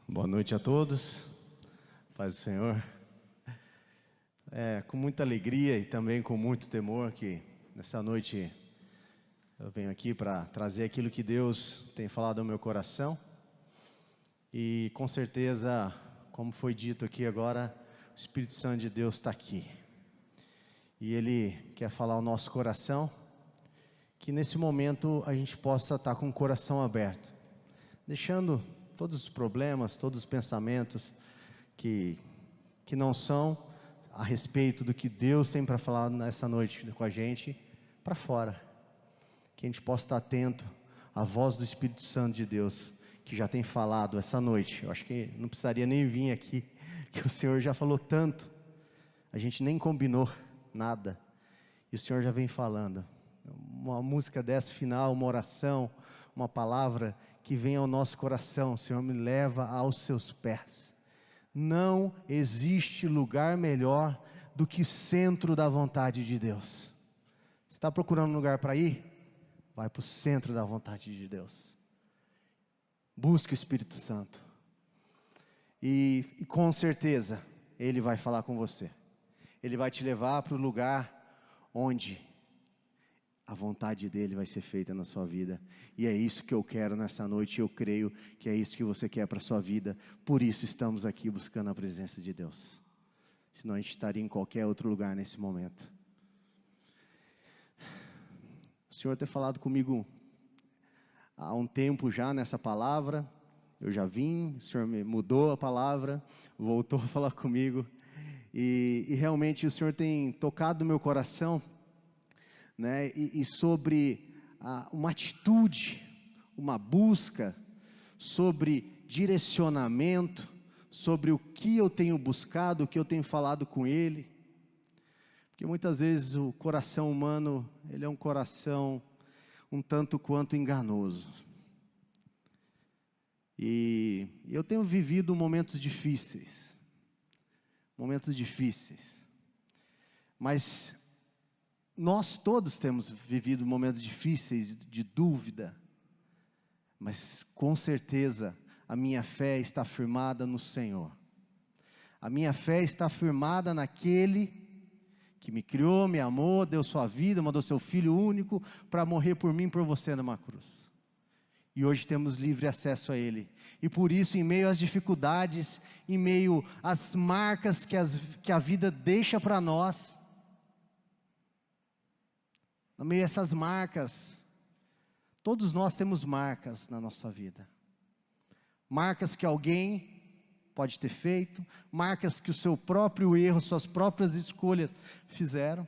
Boa noite a todos, paz do Senhor. Com muita alegria e também com muito temor que nessa noite eu venho aqui para trazer aquilo que Deus tem falado ao meu coração. E com certeza, como foi dito aqui agora, o Espírito Santo de Deus está aqui. E Ele quer falar ao nosso coração, que nesse momento a gente possa estar com o coração aberto, deixando todos os problemas, todos os pensamentos que não são a respeito do que Deus tem para falar nessa noite com a gente, para fora. Que a gente possa estar atento à voz do Espírito Santo de Deus, que já tem falado essa noite. Eu acho que não precisaria nem vir aqui, que o Senhor já falou tanto. A gente nem combinou nada, e o Senhor já vem falando. Uma música dessa final, uma oração, uma palavra que vem ao nosso coração: Senhor, me leva aos seus pés. Não existe lugar melhor do que centro da vontade de Deus. Você está procurando um lugar para ir? Vai para o centro da vontade de Deus. Busque o Espírito Santo. E com certeza, Ele vai falar com você. Ele vai te levar para o lugar onde a vontade dEle vai ser feita na sua vida. E é isso que eu quero nessa noite. Eu creio que é isso que você quer para a sua vida. Por isso estamos aqui buscando a presença de Deus. Senão a gente estaria em qualquer outro lugar nesse momento. O Senhor tem falado comigo há um tempo já nessa palavra. Eu já vim, o Senhor me mudou a palavra, voltou a falar comigo. E realmente o Senhor tem tocado no meu coração, né, e sobre uma atitude, uma busca, sobre direcionamento, sobre o que eu tenho buscado, o que eu tenho falado com Ele. Porque muitas vezes o coração humano, ele é um coração um tanto quanto enganoso. E eu tenho vivido momentos difíceis, mas nós todos temos vivido momentos difíceis de dúvida, mas com certeza a minha fé está firmada no Senhor. A minha fé está firmada naquele que me criou, me amou, deu sua vida, mandou seu Filho único para morrer por mim e por você numa cruz. E hoje temos livre acesso a Ele. E por isso, em meio às dificuldades, em meio às marcas que a vida deixa para nós, no meio dessas marcas, todos nós temos marcas na nossa vida. Marcas que alguém pode ter feito, marcas que o seu próprio erro, suas próprias escolhas fizeram.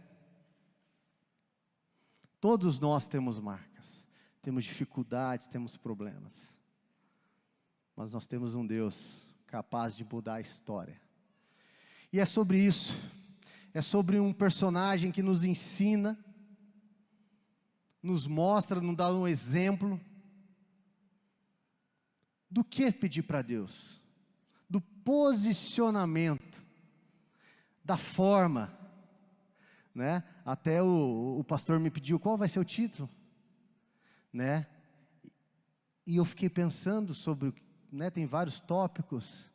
Todos nós temos marcas, temos dificuldades, temos problemas. Mas nós temos um Deus capaz de mudar a história. E é sobre isso, é sobre um personagem que nos ensina, nos mostra, nos dá um exemplo do que pedir para Deus, do posicionamento, da forma, né? Até o pastor me pediu qual vai ser o título, né? E eu fiquei pensando sobre, né, tem vários tópicos,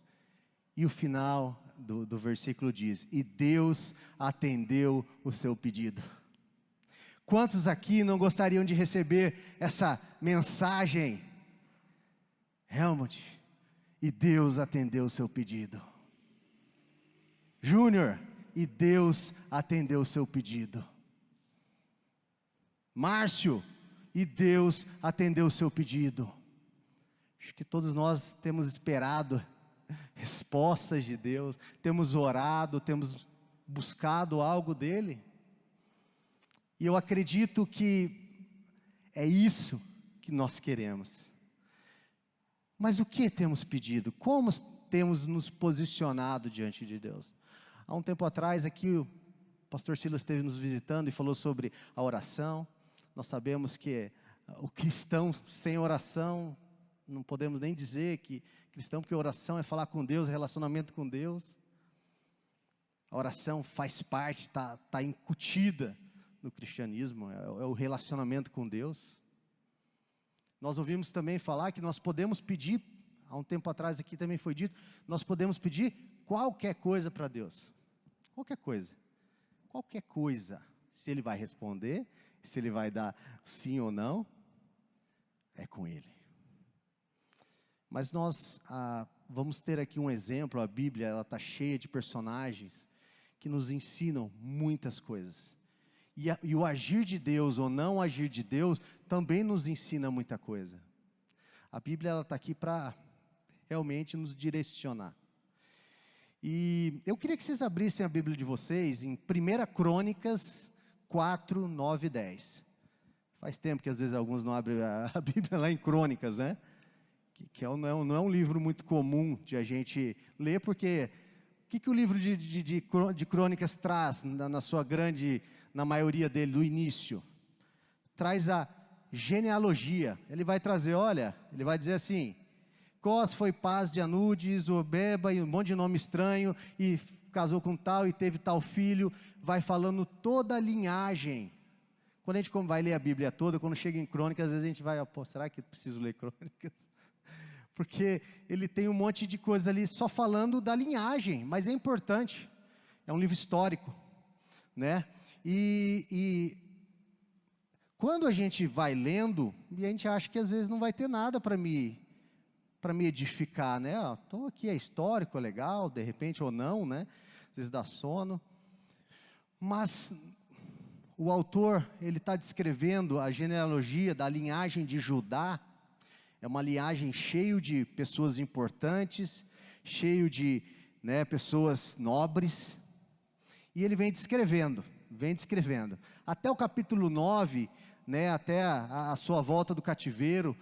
e o final do versículo diz: e Deus atendeu o seu pedido. Quantos aqui não gostariam de receber essa mensagem? Helmut, e Deus atendeu o seu pedido. Júnior, e Deus atendeu o seu pedido. Márcio, e Deus atendeu o seu pedido. Acho que todos nós temos esperado respostas de Deus, temos orado, temos buscado algo dEle. E eu acredito que é isso que nós queremos. Mas o que temos pedido? Como temos nos posicionado diante de Deus? Há um tempo atrás aqui o pastor Silas esteve nos visitando e falou sobre a oração. Nós sabemos que o cristão sem oração, não podemos nem dizer que cristão, porque oração é falar com Deus, relacionamento com Deus. A oração faz parte, está incutida no cristianismo, é o relacionamento com Deus. Nós ouvimos também falar que nós podemos pedir há um tempo atrás aqui também foi dito, nós podemos pedir qualquer coisa para Deus. Qualquer coisa. Qualquer coisa. Se Ele vai responder, se Ele vai dar sim ou não, é com Ele. Mas nós vamos ter aqui um exemplo, a Bíblia ela está cheia de personagens que nos ensinam muitas coisas. E o agir de Deus ou não agir de Deus também nos ensina muita coisa. A Bíblia está aqui para realmente nos direcionar. E eu queria que vocês abrissem a Bíblia de vocês em 1 Crônicas 4, 9 e 10. Faz tempo que às vezes alguns não abrem a Bíblia lá em Crônicas, né? Que não é um livro muito comum de a gente ler, porque o que o livro de Crônicas traz na maioria dele, no início? Traz a genealogia. Ele vai trazer, ele vai dizer assim, Cós foi paz de Anude, Zobeba, e um monte de nome estranho, e casou com tal, e teve tal filho, vai falando toda a linhagem. Quando a gente vai ler a Bíblia toda, quando chega em Crônicas, às vezes a gente vai, será que eu preciso ler Crônicas? Porque ele tem um monte de coisa ali só falando da linhagem, mas é importante, é um livro histórico, né? E quando a gente vai lendo, e a gente acha que às vezes não vai ter nada para me edificar, né? Estou aqui, é histórico, é legal, de repente ou não, né? Às vezes dá sono, mas o autor, ele está descrevendo a genealogia da linhagem de Judá. É uma linhagem cheio de pessoas importantes, cheio de pessoas nobres, e ele vem descrevendo, até o capítulo 9, até a sua volta do cativeiro,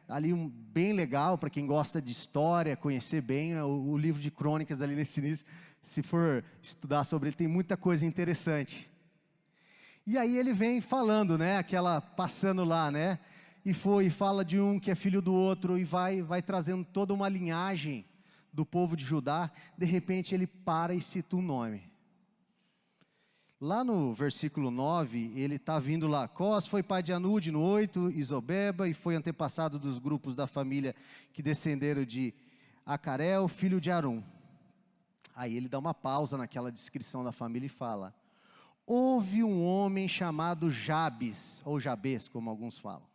ali bem legal, para quem gosta de história, conhecer bem o livro de Crônicas ali nesse início, se for estudar sobre ele, tem muita coisa interessante. E aí ele vem falando, passando lá, e fala de um que é filho do outro, e vai trazendo toda uma linhagem do povo de Judá. De repente ele para e cita um nome. Lá no versículo 9, ele está vindo lá, Cós foi pai de Anude no 8, Isobeba, e foi antepassado dos grupos da família que descenderam de Acarel, filho de Arum. Aí ele dá uma pausa naquela descrição da família e fala, houve um homem chamado Jabes, ou Jabes, como alguns falam,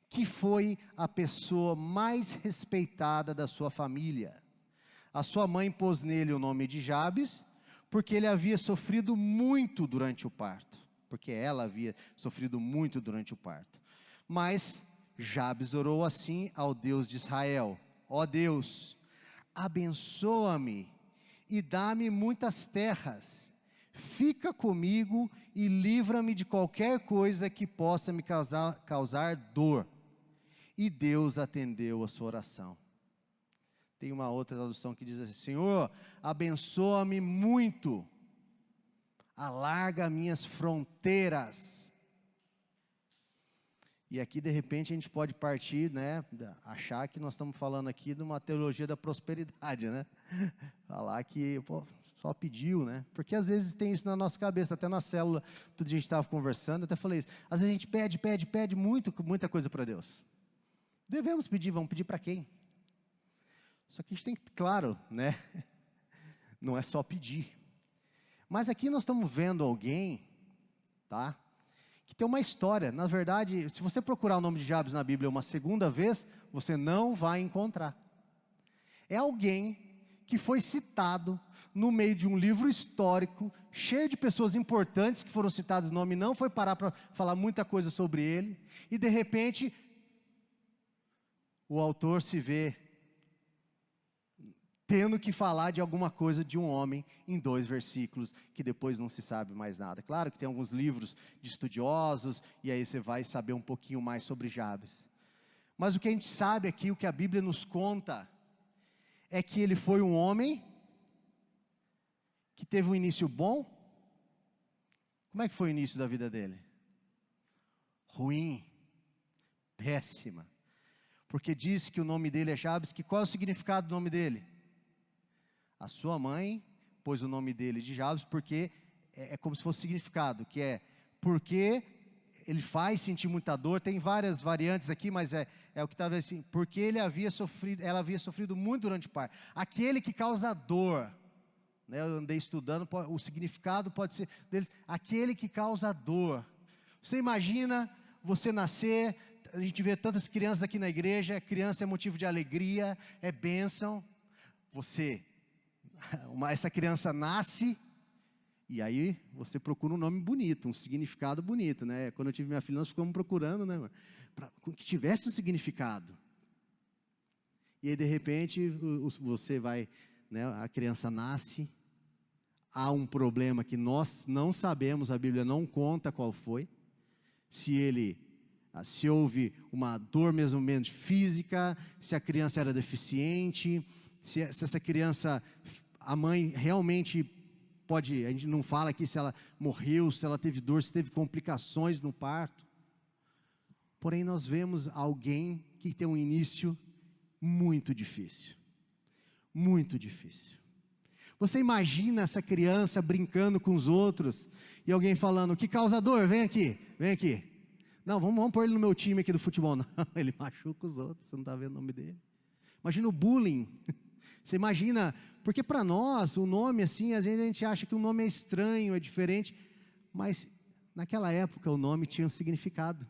que foi a pessoa mais respeitada da sua família. A sua mãe pôs nele o nome de Jabes, porque ele havia sofrido muito durante o parto. Porque ela havia sofrido muito durante o parto. Mas Jabes orou assim ao Deus de Israel, ó Deus, abençoa-me e dá-me muitas terras, fica comigo e livra-me de qualquer coisa que possa me causar dor. E Deus atendeu a sua oração. Tem uma outra tradução que diz assim, Senhor, abençoa-me muito, alarga minhas fronteiras. E aqui de repente a gente pode partir, achar que nós estamos falando aqui de uma teologia da prosperidade, falar que, só pediu, porque às vezes tem isso na nossa cabeça, até na célula, todo dia a gente estava conversando, até falei isso, às vezes a gente pede muita coisa para Deus. Devemos pedir, vamos pedir para quem? Só que a gente tem que, claro, não é só pedir. Mas aqui nós estamos vendo alguém, que tem uma história. Na verdade, se você procurar o nome de Jabes na Bíblia uma segunda vez, você não vai encontrar. É alguém que foi citado no meio de um livro histórico, cheio de pessoas importantes que foram citadas no nome, não foi parar para falar muita coisa sobre ele, e de repente, o autor se vê tendo que falar de alguma coisa de um homem em 2 versículos, que depois não se sabe mais nada. Claro que tem alguns livros de estudiosos, e aí você vai saber um pouquinho mais sobre Jabes. Mas o que a gente sabe aqui, o que a Bíblia nos conta, é que ele foi um homem que teve um início bom. Como é que foi o início da vida dele? Ruim, péssima. Porque diz que o nome dele é Jabes, que qual é o significado do nome dele? A sua mãe pôs o nome dele de Jabes, porque é como se fosse significado, que é, porque ele faz sentir muita dor. Tem várias variantes aqui, mas é o que estava assim, porque ela havia sofrido muito durante o parto. Aquele que causa dor, né, eu andei estudando, o significado pode ser deles, aquele que causa dor. Você imagina você nascer, a gente vê tantas crianças aqui na igreja, criança é motivo de alegria, é bênção. Essa criança nasce, e aí você procura um nome bonito, um significado bonito, né? Quando eu tive minha filha, nós ficamos procurando, né, para que tivesse um significado. E aí de repente você vai, né, a criança nasce, há um problema que nós não sabemos, a Bíblia não conta qual foi, se houve uma dor mesmo menos física, se a criança era deficiente, se essa criança, a mãe realmente pode, a gente não fala aqui se ela morreu, se ela teve dor, se teve complicações no parto. Porém nós vemos alguém que tem um início muito difícil. Muito difícil. Você imagina essa criança brincando com os outros, e alguém falando, que causa dor, vem aqui, vem aqui. Não, vamos pôr ele no meu time aqui do futebol. Não, ele machuca os outros, você não está vendo o nome dele. Imagina o bullying. Você imagina, porque para nós, o nome assim, às vezes a gente acha que o nome é estranho, é diferente, mas naquela época o nome tinha um significado.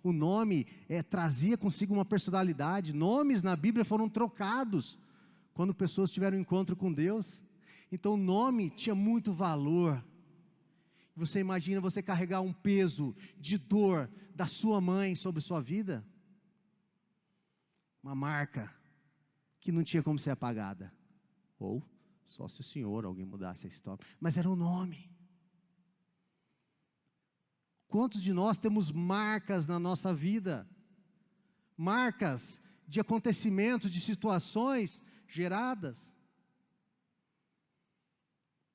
O nome trazia consigo uma personalidade. Nomes na Bíblia foram trocados quando pessoas tiveram um encontro com Deus. Então o nome tinha muito valor. Você imagina você carregar um peso de dor da sua mãe sobre sua vida? Uma marca que não tinha como ser apagada. Ou só se o Senhor, alguém mudasse a história. Mas era o nome. Quantos de nós temos marcas na nossa vida? Marcas de acontecimentos, de situações geradas.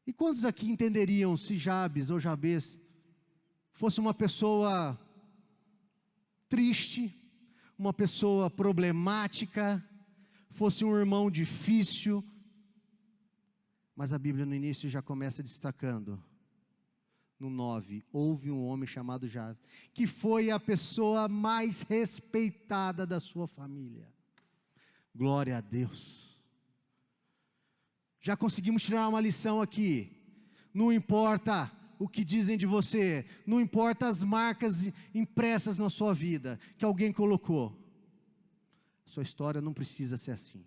E quantos aqui entenderiam se Jabes ou Jabez fosse uma pessoa triste, uma pessoa problemática, fosse um irmão difícil? Mas a Bíblia no início já começa destacando, no 9, houve um homem chamado Jabes, que foi a pessoa mais respeitada da sua família. Glória a Deus. Já conseguimos tirar uma lição aqui. Não importa o que dizem de você, não importa as marcas impressas na sua vida, que alguém colocou. Sua história não precisa ser assim.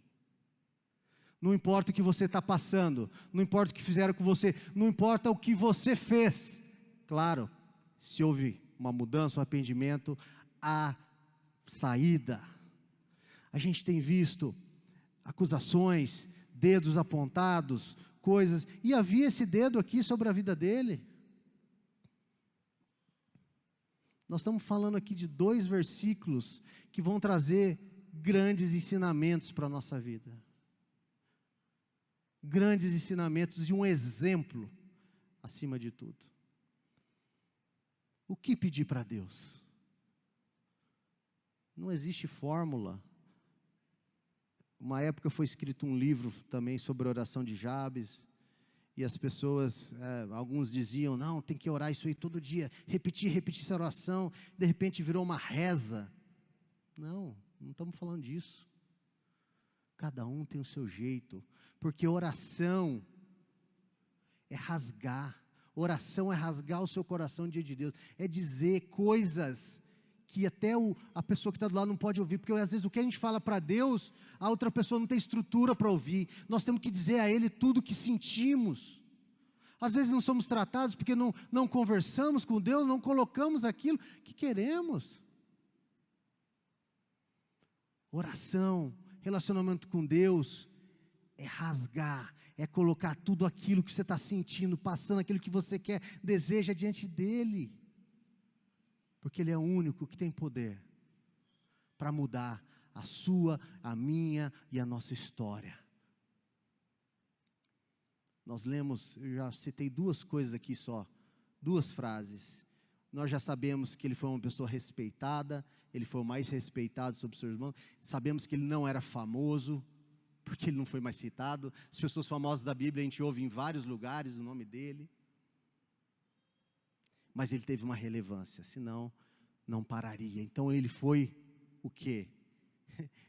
Não importa o que você está passando, não importa o que fizeram com você, não importa o que você fez. Claro, se houve uma mudança, um arrependimento, há saída. A gente tem visto acusações, dedos apontados, coisas, e havia esse dedo aqui sobre a vida dele. Nós estamos falando aqui de 2 versículos que vão trazer grandes ensinamentos para a nossa vida. Grandes ensinamentos e um exemplo, acima de tudo. O que pedir para Deus? Não existe fórmula. Uma época foi escrito um livro também sobre a oração de Jabes, e as pessoas, alguns diziam, não, tem que orar isso aí todo dia, repetir essa oração, de repente virou uma reza. Não estamos falando disso. Cada um tem o seu jeito, porque oração é rasgar o seu coração diante de Deus, é dizer coisas que até a pessoa que está do lado não pode ouvir, porque às vezes o que a gente fala para Deus, a outra pessoa não tem estrutura para ouvir. Nós temos que dizer a Ele tudo o que sentimos. Às vezes não somos tratados porque não conversamos com Deus, não colocamos aquilo que queremos. Oração, relacionamento com Deus, é rasgar, é colocar tudo aquilo que você está sentindo, passando aquilo que você quer, deseja diante dEle. Porque Ele é o único que tem poder para mudar a sua, a minha e a nossa história. Nós lemos, eu já citei 2 coisas aqui só, 2 frases. Nós já sabemos que ele foi uma pessoa respeitada, ele foi o mais respeitado sobre seus irmãos. Sabemos que ele não era famoso, porque ele não foi mais citado. As pessoas famosas da Bíblia a gente ouve em vários lugares o nome dele. Mas ele teve uma relevância, senão não pararia. Então ele foi o quê?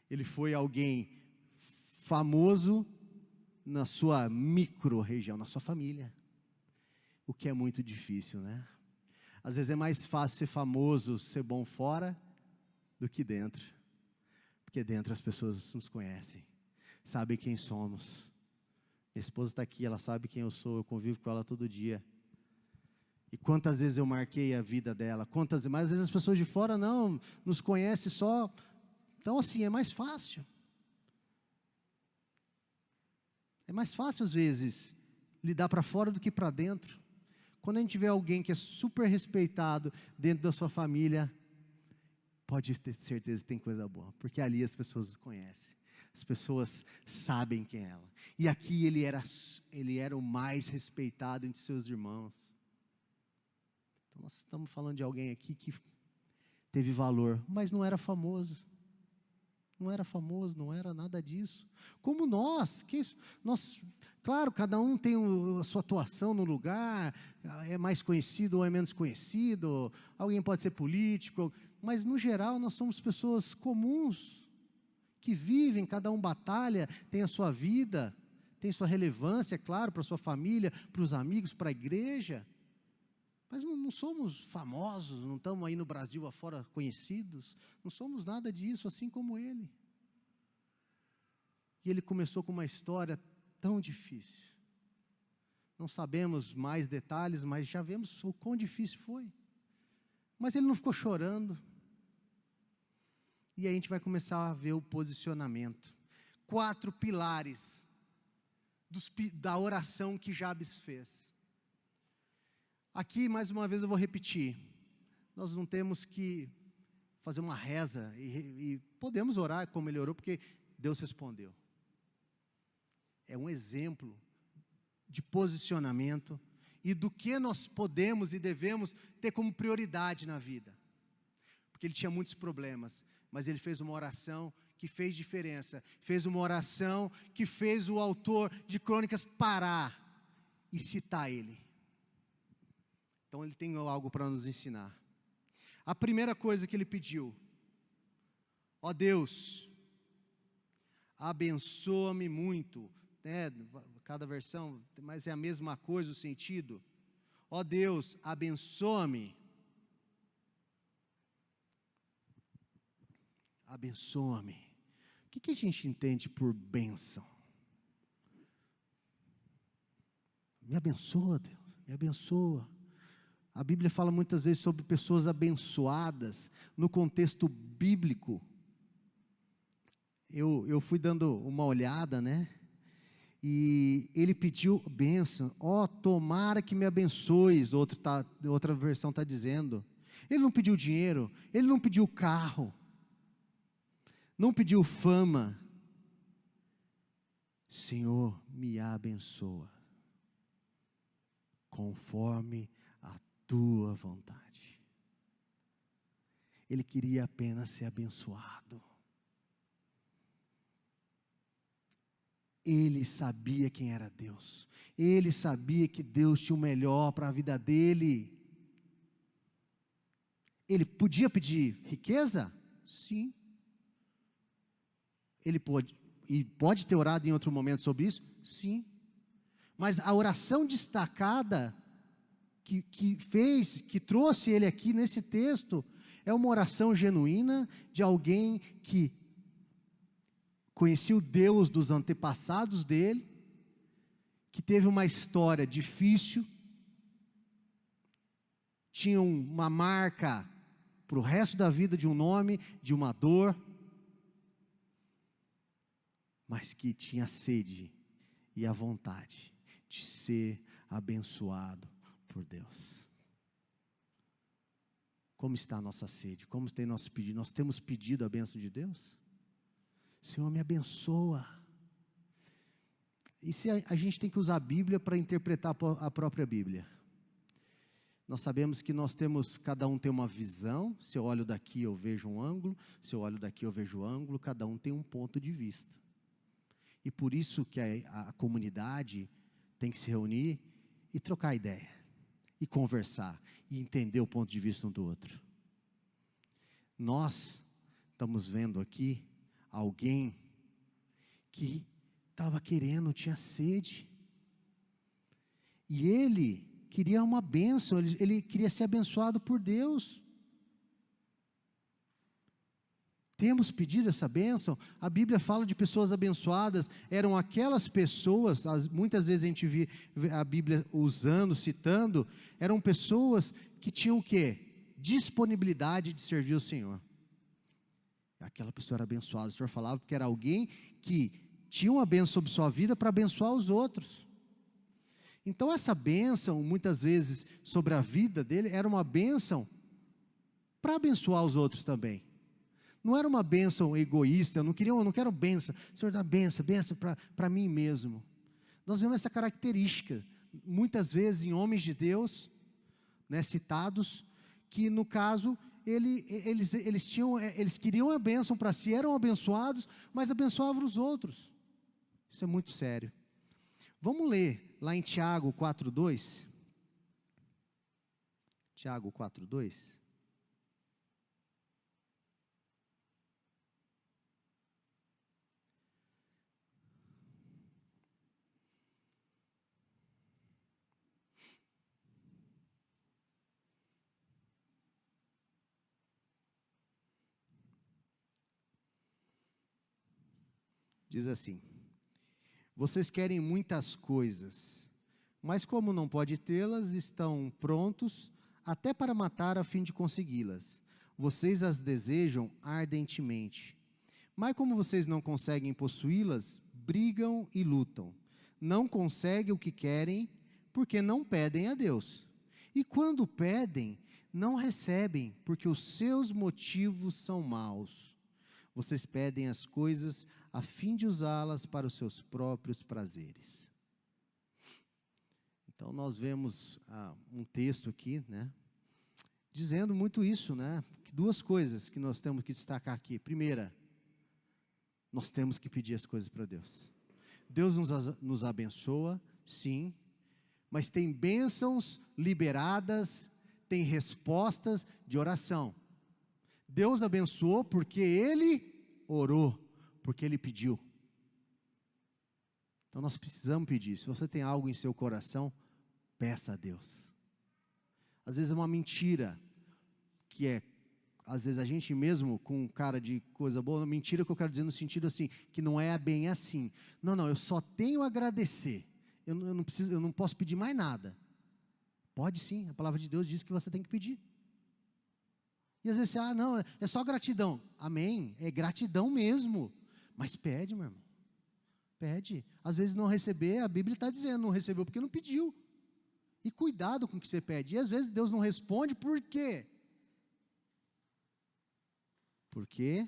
Ele foi alguém famoso na sua micro-região, na sua família. O que é muito difícil, né? Às vezes é mais fácil ser famoso, ser bom fora, do que dentro. Porque dentro as pessoas nos conhecem, sabem quem somos. Minha esposa está aqui, ela sabe quem eu sou, eu convivo com ela todo dia. E quantas vezes eu marquei a vida dela, mas às vezes as pessoas de fora não, nos conhecem só. Então assim, é mais fácil. É mais fácil às vezes lidar para fora do que para dentro. Quando a gente vê alguém que é super respeitado dentro da sua família, pode ter certeza que tem coisa boa, porque ali as pessoas os conhecem, as pessoas sabem quem é ela. E aqui ele era o mais respeitado entre seus irmãos. Então nós estamos falando de alguém aqui que teve valor, mas não era famoso. Não era famoso, não era nada disso. Como nós, claro, cada um tem a sua atuação no lugar, é mais conhecido ou é menos conhecido, alguém pode ser político, mas no geral nós somos pessoas comuns, que vivem, cada um batalha, tem a sua vida, tem sua relevância, claro, para a sua família, para os amigos, para a igreja, mas não somos famosos, não estamos aí no Brasil afora conhecidos, não somos nada disso, assim como ele. E ele começou com uma história tão difícil. Não sabemos mais detalhes, mas já vemos o quão difícil foi. Mas ele não ficou chorando. E aí a gente vai começar a ver o posicionamento. 4 pilares da oração que Jabes fez. Aqui, mais uma vez, eu vou repetir. Nós não temos que fazer uma reza e podemos orar como ele orou, porque Deus respondeu. É um exemplo de posicionamento e do que nós podemos e devemos ter como prioridade na vida. Porque ele tinha muitos problemas, mas ele fez uma oração que fez diferença. Fez uma oração que fez o autor de Crônicas parar e citar ele. Então ele tem algo para nos ensinar. A primeira coisa que ele pediu: ó Deus, abençoa-me muito, né? Cada versão, mas é a mesma coisa o sentido. Ó Deus, abençoa-me. Abençoa-me. O que a gente entende por bênção? Me abençoa, Deus, me abençoa. A Bíblia fala muitas vezes sobre pessoas abençoadas, no contexto bíblico. Eu fui dando uma olhada, né? E ele pediu bênção. Ó, tomara que me abençoes, outra versão está dizendo. Ele não pediu dinheiro, ele não pediu carro, não pediu fama. Senhor, me abençoa, conforme a tua vontade. Ele queria apenas ser abençoado. Ele sabia quem era Deus. Ele sabia que Deus tinha o melhor para a vida dele. Ele podia pedir riqueza? Sim. Ele pode ter orado em outro momento sobre isso? Sim. Mas a oração destacada que trouxe ele aqui nesse texto, é uma oração genuína de alguém que conhecia o Deus dos antepassados dele, que teve uma história difícil, tinha uma marca para o resto da vida de um nome, de uma dor, mas que tinha sede e a vontade de ser abençoado por Deus. Como está a nossa sede? Como tem nosso pedido? Nós temos pedido a bênção de Deus? Senhor, me abençoa. E se a gente tem que usar a Bíblia para interpretar a própria Bíblia? Nós sabemos que cada um tem uma visão. Se eu olho daqui eu vejo um ângulo, se eu olho daqui eu vejo um ângulo, cada um tem um ponto de vista. E por isso que a comunidade tem que se reunir e trocar ideia, e conversar, e entender o ponto de vista um do outro. Nós estamos vendo aqui alguém que estava querendo, tinha sede. E ele queria uma bênção, ele queria ser abençoado por Deus. Temos pedido essa bênção? A Bíblia fala de pessoas abençoadas, eram aquelas pessoas, muitas vezes a gente vê a Bíblia usando, citando, eram pessoas que tinham o quê? Disponibilidade de servir o Senhor. Aquela pessoa era abençoada, o Senhor falava que era alguém que tinha uma bênção sobre sua vida para abençoar os outros. Então essa bênção, muitas vezes, sobre a vida dele, era uma bênção para abençoar os outros também. Não era uma bênção egoísta, eu não quero bênção, Senhor dá bênção para mim mesmo. Nós vemos essa característica, muitas vezes em homens de Deus, né, citados, que no caso, eles queriam a bênção para si, eram abençoados, mas abençoavam os outros. Isso é muito sério. Vamos ler lá em Tiago 4:2. Tiago 4:2. Diz assim: vocês querem muitas coisas, mas como não pode tê-las, estão prontos até para matar a fim de consegui-las. Vocês as desejam ardentemente, mas como vocês não conseguem possuí-las, brigam e lutam. Não conseguem o que querem, porque não pedem a Deus. E quando pedem, não recebem, porque os seus motivos são maus. Vocês pedem as coisas a fim de usá-las para os seus próprios prazeres. Então nós vemos um texto aqui, né, dizendo muito isso, né, duas coisas que nós temos que destacar aqui. Primeira, nós temos que pedir as coisas para Deus. Deus nos abençoa, sim, mas tem bênçãos liberadas, tem respostas de oração. Deus abençoou porque Ele orou, porque Ele pediu. Então nós precisamos pedir. Se você tem algo em seu coração, peça a Deus. Às vezes é uma mentira, às vezes a gente mesmo com cara de coisa boa, mentira que eu quero dizer no sentido assim, que não é bem assim. Não, eu só tenho a agradecer. Eu não posso pedir mais nada. Pode sim, a palavra de Deus diz que você tem que pedir. E às vezes você, não, é só gratidão. Amém, é gratidão mesmo. Mas pede, meu irmão. Pede. Às vezes não receber, a Bíblia está dizendo, não recebeu porque não pediu. E cuidado com o que você pede. E às vezes Deus não responde, por quê? Porque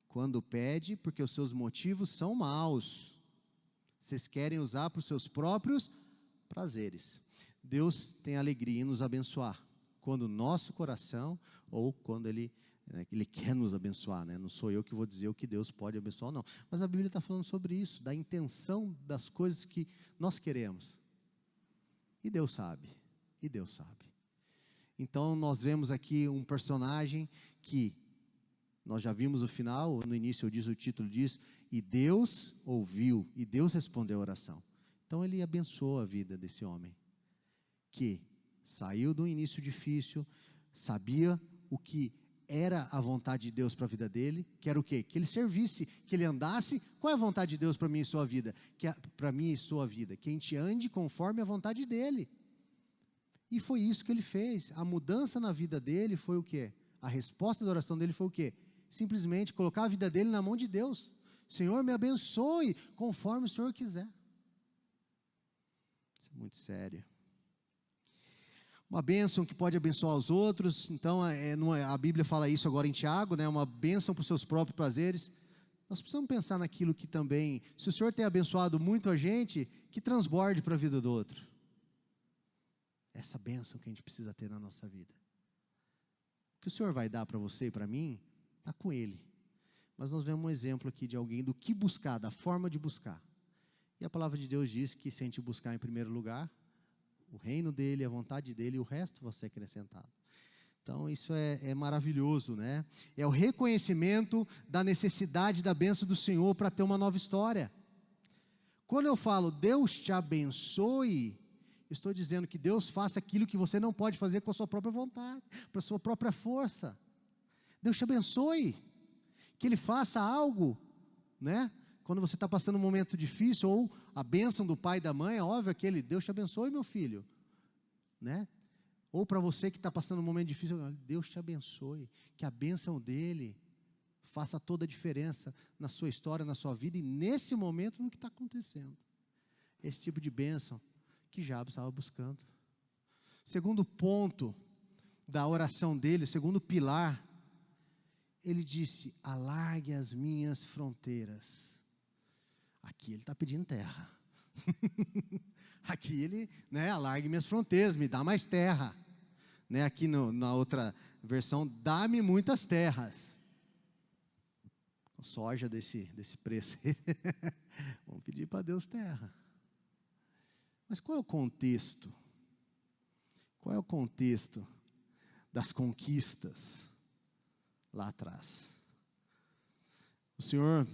quando pede, porque os seus motivos são maus. Vocês querem usar para os seus próprios prazeres. Deus tem alegria em nos abençoar. Quando o nosso coração, ou quando Ele quer nos abençoar, né? Não sou eu que vou dizer o que Deus pode abençoar, não. Mas a Bíblia está falando sobre isso, da intenção das coisas que nós queremos. E Deus sabe, Então nós vemos aqui um personagem que, nós já vimos o final, no início eu disse, o título diz, e Deus ouviu, e Deus respondeu a oração. Então Ele abençoou a vida desse homem, que saiu de um início difícil, sabia o que era a vontade de Deus para a vida dele, que era o quê? Que ele servisse, que ele andasse. Qual é a vontade de Deus para mim e sua vida? Para mim e sua vida, que a gente ande conforme a vontade dele. E foi isso que ele fez. A mudança na vida dele foi o quê? A resposta da oração dele foi o quê? Simplesmente colocar a vida dele na mão de Deus. Senhor, me abençoe conforme o Senhor quiser. Isso é muito sério. Uma bênção que pode abençoar os outros. Então a Bíblia fala isso agora em Tiago, né? Uma bênção para os seus próprios prazeres. Nós precisamos pensar naquilo que também, se o Senhor tem abençoado muito a gente, que transborde para a vida do outro. Essa bênção que a gente precisa ter na nossa vida. O que o Senhor vai dar para você e para mim, está com Ele. Mas nós vemos um exemplo aqui de alguém do que buscar, da forma de buscar. E a palavra de Deus diz que se a gente buscar em primeiro lugar, o reino dele, a vontade dele, e o resto vai ser acrescentado. Então, isso é maravilhoso, né? É o reconhecimento da necessidade da bênção do Senhor para ter uma nova história. Quando eu falo, Deus te abençoe, estou dizendo que Deus faça aquilo que você não pode fazer com a sua própria vontade, com a sua própria força. Deus te abençoe, que Ele faça algo, né? Quando você está passando um momento difícil, ou a bênção do pai e da mãe, é óbvio aquele, Deus te abençoe, meu filho, né? Ou para você que está passando um momento difícil, Deus te abençoe, que a bênção dEle faça toda a diferença na sua história, na sua vida, e nesse momento, no que está acontecendo. Esse tipo de bênção que Jabes estava buscando. Segundo ponto da oração dele, segundo pilar, ele disse, alargue as minhas fronteiras. Aqui ele está pedindo terra. Aqui ele, né, alargue minhas fronteiras, me dá mais terra. Né, aqui na outra versão, dá-me muitas terras. Soja desse preço. Vamos pedir para Deus terra. Mas qual é o contexto? Qual é o contexto das conquistas lá atrás? O Senhor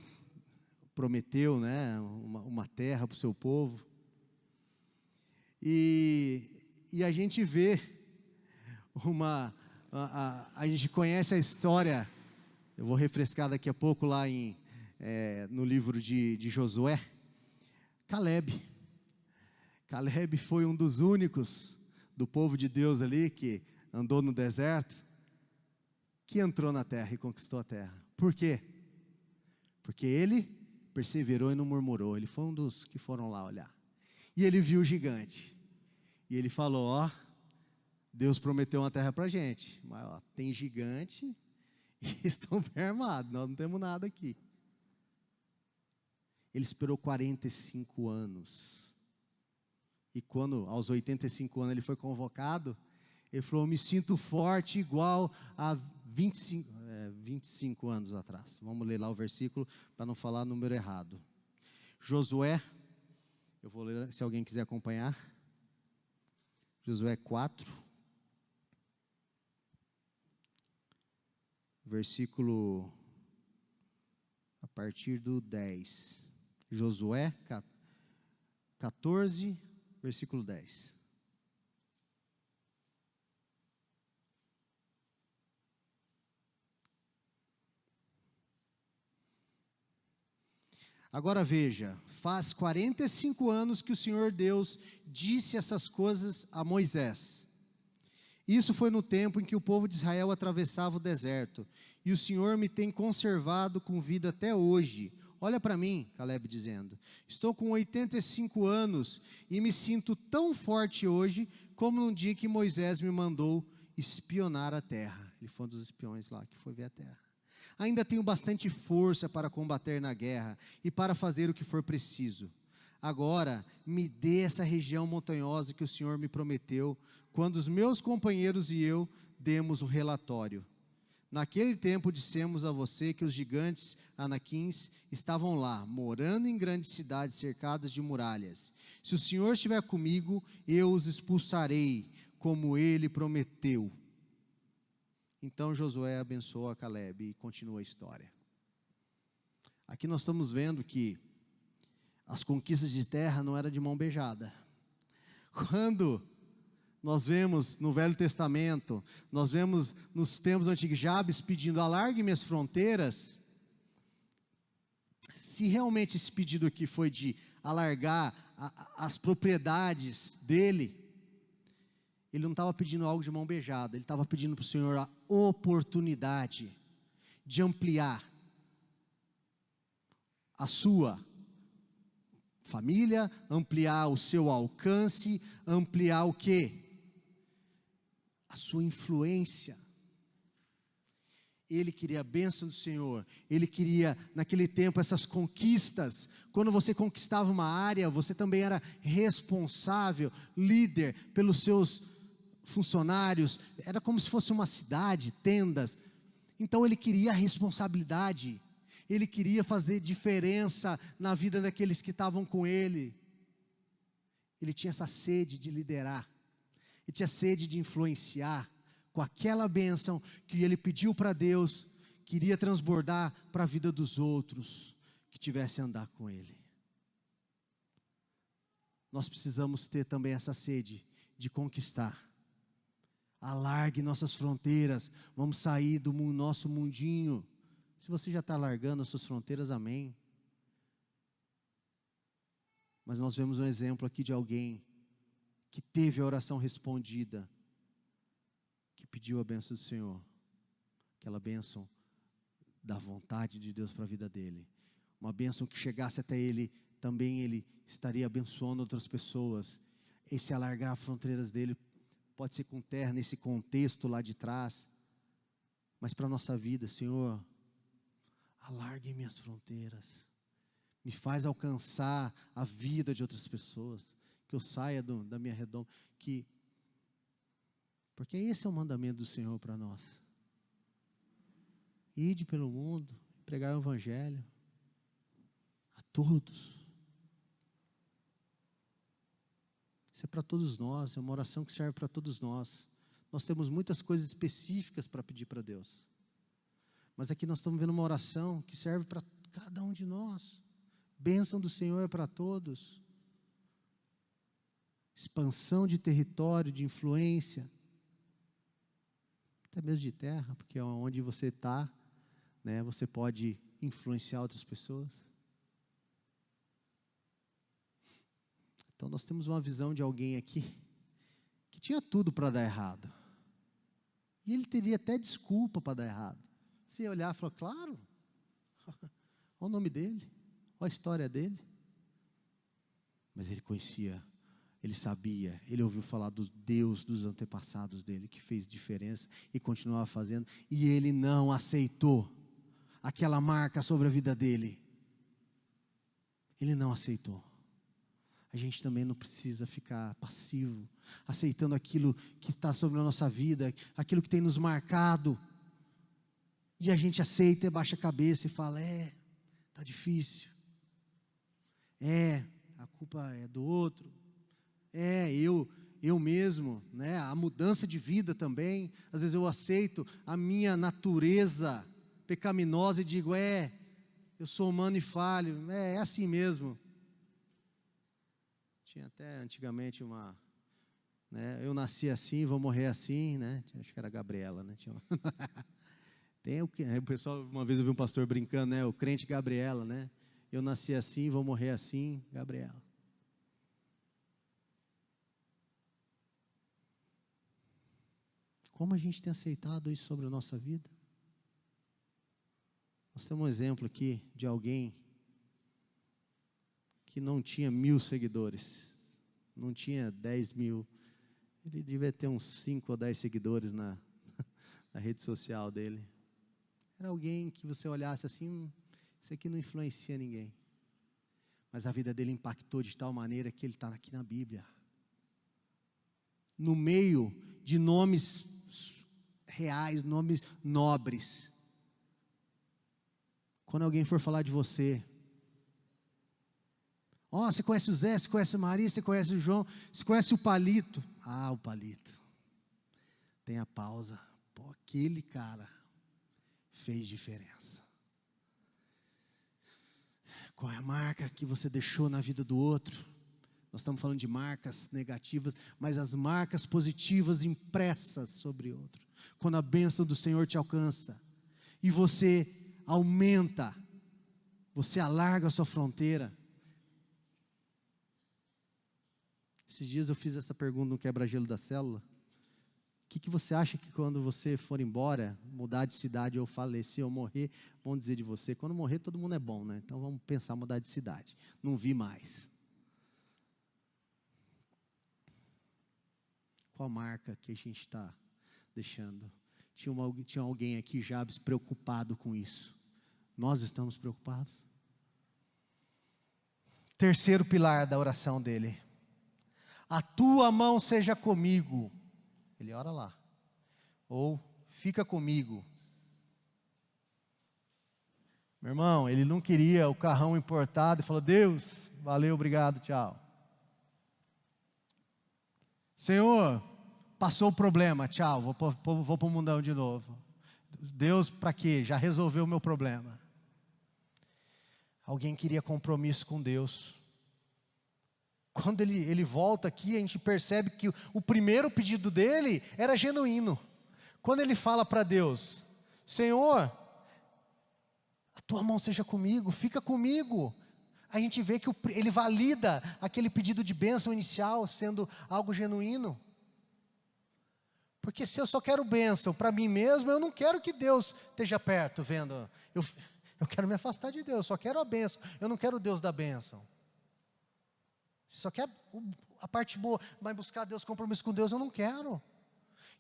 prometeu, né, uma terra para o seu povo. E a gente vê a gente conhece a história, eu vou refrescar daqui a pouco lá no livro de Josué. Caleb foi um dos únicos do povo de Deus ali, que andou no deserto, que entrou na terra e conquistou a terra. Por quê? Porque ele perseverou e não murmurou, ele foi um dos que foram lá olhar. E ele viu o gigante, e ele falou, ó, Deus prometeu uma terra para a gente, mas ó, tem gigante e estão bem armados, nós não temos nada aqui. Ele esperou 45 anos, e quando aos 85 anos ele foi convocado, ele falou, eu me sinto forte igual a 25 anos atrás. Vamos ler lá o versículo, para não falar o número errado. Josué, eu vou ler se alguém quiser acompanhar. Josué 4, versículo, a partir do 10. Josué 14, versículo 10. Agora veja, faz 45 anos que o Senhor Deus disse essas coisas a Moisés. Isso foi no tempo em que o povo de Israel atravessava o deserto, e o Senhor me tem conservado com vida até hoje. Olha para mim, Caleb dizendo, estou com 85 anos e me sinto tão forte hoje como no dia que Moisés me mandou espionar a terra. Ele foi um dos espiões lá que foi ver a terra. Ainda tenho bastante força para combater na guerra e para fazer o que for preciso. Agora, me dê essa região montanhosa que o Senhor me prometeu, quando os meus companheiros e eu demos o relatório. Naquele tempo dissemos a você que os gigantes anaquins estavam lá, morando em grandes cidades cercadas de muralhas. Se o Senhor estiver comigo, eu os expulsarei, como Ele prometeu. Então Josué abençoou a Caleb e continua a história. Aqui nós estamos vendo que as conquistas de terra não eram de mão beijada. Quando nós vemos no Velho Testamento, nós vemos nos tempos antigos, Jabes pedindo, alargue minhas fronteiras. Se realmente esse pedido aqui foi de alargar as propriedades dele, ele não estava pedindo algo de mão beijada, ele estava pedindo para o Senhor a oportunidade de ampliar a sua família, ampliar o seu alcance, ampliar o quê? A sua influência. Ele queria a bênção do Senhor, ele queria naquele tempo essas conquistas. Quando você conquistava uma área, você também era responsável, líder pelos seus funcionários, era como se fosse uma cidade, tendas. Então ele queria a responsabilidade, ele queria fazer diferença na vida daqueles que estavam com ele. Ele tinha essa sede de liderar, ele tinha sede de influenciar, com aquela bênção que ele pediu para Deus, queria transbordar para a vida dos outros que tivessem a andar com ele. Nós precisamos ter também essa sede de conquistar. Alargue nossas fronteiras, vamos sair do nosso mundinho. Se você já está alargando as suas fronteiras, amém. Mas nós vemos um exemplo aqui de alguém que teve a oração respondida, que pediu a bênção do Senhor, aquela bênção da vontade de Deus para a vida dele, uma bênção que chegasse até ele, também ele estaria abençoando outras pessoas. Esse alargar as fronteiras dele pode ser com terra, nesse contexto lá de trás, mas para a nossa vida, Senhor, alargue minhas fronteiras, me faz alcançar a vida de outras pessoas, que eu saia da minha redoma, porque esse é o mandamento do Senhor para nós. Ide pelo mundo, pregar o Evangelho a todos. Isso é para todos nós, é uma oração que serve para todos nós. Nós temos muitas coisas específicas para pedir para Deus, mas aqui nós estamos vendo uma oração que serve para cada um de nós. Bênção do Senhor é para todos. Expansão de território, de influência, até mesmo de terra, porque onde você está, né, você pode influenciar outras pessoas. Então nós temos uma visão de alguém aqui que tinha tudo para dar errado, e ele teria até desculpa para dar errado. Você olhar e falar, claro, olha o nome dele, olha a história dele, mas ele conhecia, ele sabia, ele ouviu falar do Deus dos antepassados dele, que fez diferença e continuava fazendo, e ele não aceitou aquela marca sobre a vida dele. Ele não aceitou. A gente também não precisa ficar passivo, aceitando aquilo que está sobre a nossa vida, aquilo que tem nos marcado, e a gente aceita e baixa a cabeça e fala, está difícil, a culpa é do outro, eu mesmo, né? A mudança de vida também, às vezes eu aceito a minha natureza pecaminosa e digo, eu sou humano e falho, é assim mesmo. Tinha até antigamente eu nasci assim, vou morrer assim, né? Acho que era a Gabriela, né? O pessoal, uma vez eu vi um pastor brincando, né? O crente Gabriela, né? Eu nasci assim, vou morrer assim, Gabriela. Como a gente tem aceitado isso sobre a nossa vida? Nós temos um exemplo aqui de alguém que não tinha 1000 seguidores, não tinha 10.000, ele devia ter uns 5 ou 10 seguidores na rede social dele. Era alguém que você olhasse assim, isso aqui não influencia ninguém, mas a vida dele impactou de tal maneira que ele está aqui na Bíblia, no meio de nomes reais, nomes nobres. Quando alguém for falar de você, você conhece o Zé, você conhece a Maria, você conhece o João, você conhece o Palito. O Palito. Tem a pausa. Aquele cara fez diferença. Qual é a marca que você deixou na vida do outro? Nós estamos falando de marcas negativas, mas as marcas positivas impressas sobre outro. Quando a bênção do Senhor te alcança, e você aumenta, você alarga a sua fronteira. Esses dias eu fiz essa pergunta no quebra-gelo da célula. O que você acha que quando você for embora, mudar de cidade, ou falecer, ou morrer, vão dizer de você? Quando morrer, todo mundo é bom, né? Então vamos pensar em mudar de cidade. Não vi mais. Qual marca que a gente está deixando? Tinha alguém aqui, Jabes, preocupado com isso. Nós estamos preocupados? Terceiro pilar da oração dele. A tua mão seja comigo. Ele ora lá. Ou fica comigo. Meu irmão, ele não queria o carrão importado e falou, Deus, valeu, obrigado, tchau. Senhor, passou o problema, tchau, vou para o mundão de novo. Deus, para quê? Já resolveu o meu problema. Alguém queria compromisso com Deus. Quando ele volta aqui, a gente percebe que o primeiro pedido dele era genuíno. Quando ele fala para Deus: Senhor, a tua mão seja comigo, fica comigo. A gente vê que ele valida aquele pedido de bênção inicial sendo algo genuíno. Porque se eu só quero bênção para mim mesmo, eu não quero que Deus esteja perto vendo. Eu quero me afastar de Deus, só quero a bênção. Eu não quero o Deus da bênção. Se só quer a parte boa, mas buscar Deus, compromisso com Deus, eu não quero.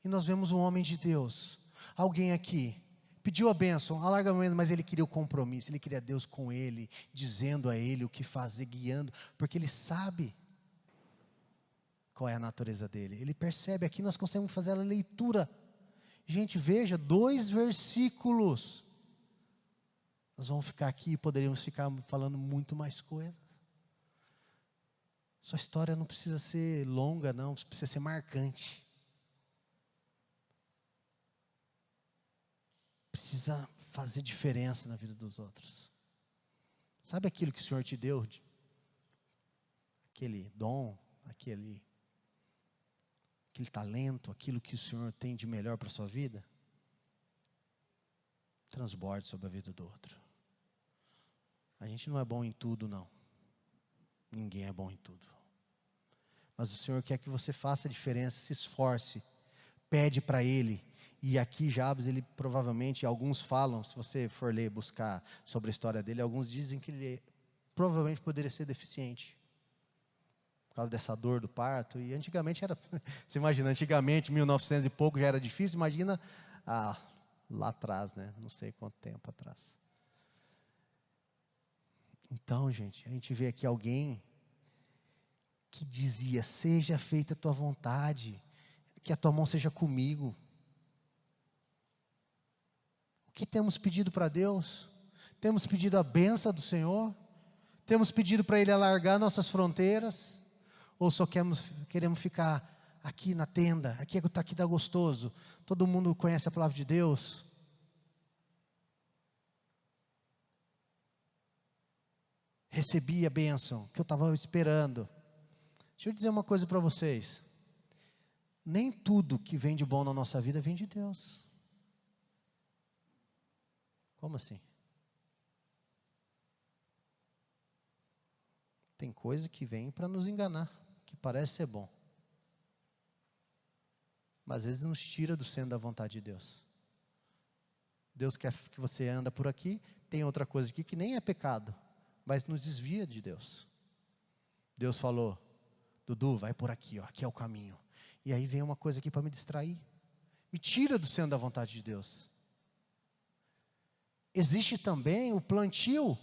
E nós vemos um homem de Deus, alguém aqui, pediu a bênção, alargamento, mas ele queria o compromisso, ele queria Deus com ele, dizendo a ele o que fazer, guiando, porque ele sabe qual é a natureza dele. Ele percebe, aqui nós conseguimos fazer a leitura. Gente, veja, 2 versículos. Nós vamos ficar aqui e poderíamos ficar falando muito mais coisas. Sua história não precisa ser longa, não, precisa ser marcante. Precisa fazer diferença na vida dos outros. Sabe aquilo que o Senhor te deu? Aquele dom, aquele talento, aquilo que o Senhor tem de melhor para a sua vida? Transborde sobre a vida do outro. A gente não é bom em tudo, não. Ninguém é bom em tudo. Mas o Senhor quer que você faça a diferença, se esforce, pede para Ele. E aqui Jabes, ele provavelmente, alguns falam, se você for ler, buscar sobre a história dele, alguns dizem que ele provavelmente poderia ser deficiente. Por causa dessa dor do parto. E antigamente era, você imagina, antigamente, 1900 e pouco já era difícil, imagina lá atrás, né? Não sei quanto tempo atrás. Então, gente, a gente vê aqui alguém que dizia: seja feita a tua vontade, que a tua mão seja comigo. O que temos pedido para Deus? Temos pedido a bênção do Senhor? Temos pedido para Ele alargar nossas fronteiras? Ou só queremos ficar aqui na tenda? Aqui está gostoso. Todo mundo conhece a palavra de Deus. Recebi a bênção que eu estava esperando. Deixa eu dizer uma coisa para vocês. Nem tudo que vem de bom na nossa vida vem de Deus. Como assim? Tem coisa que vem para nos enganar, que parece ser bom. Mas às vezes nos tira do centro da vontade de Deus. Deus quer que você anda por aqui, tem outra coisa aqui que nem é pecado, mas nos desvia de Deus. Deus falou: Dudu, vai por aqui, ó, aqui é o caminho. E aí vem uma coisa aqui para me distrair. Me tira do centro da vontade de Deus. Existe também o plantio.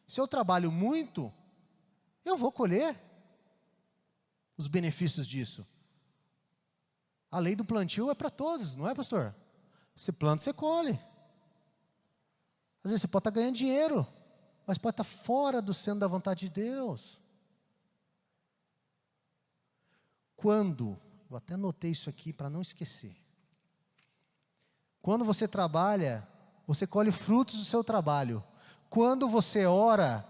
Se eu trabalho muito, eu vou colher os benefícios disso. A lei do plantio é para todos, não é, pastor? Você planta, você colhe. Às vezes você pode estar ganhando dinheiro, mas pode estar fora do centro da vontade de Deus. Quando, eu até anotei isso aqui para não esquecer. Quando você trabalha, você colhe frutos do seu trabalho. Quando você ora,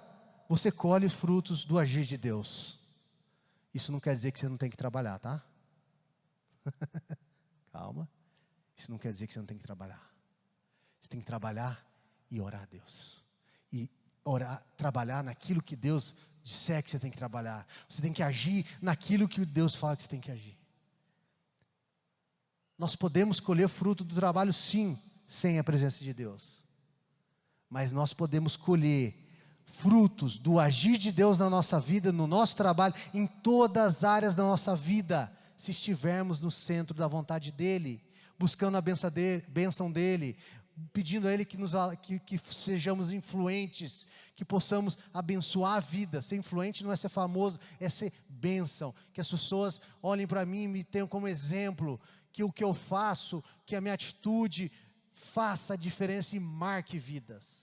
você colhe os frutos do agir de Deus. Isso não quer dizer que você não tem que trabalhar, tá? Calma. Isso não quer dizer que você não tem que trabalhar. Você tem que trabalhar e orar a Deus. E trabalhar naquilo que Deus disser que você tem que trabalhar. Você tem que agir naquilo que Deus fala que você tem que agir. Nós podemos colher fruto do trabalho, sim, sem a presença de Deus. Mas nós podemos colher frutos do agir de Deus na nossa vida, no nosso trabalho, em todas as áreas da nossa vida, se estivermos no centro da vontade dEle, buscando a bênção dEle, pedindo a Ele que sejamos influentes, que possamos abençoar a vida. Ser influente não é ser famoso, é ser bênção, que as pessoas olhem para mim e me tenham como exemplo, que o que eu faço, que a minha atitude faça a diferença e marque vidas.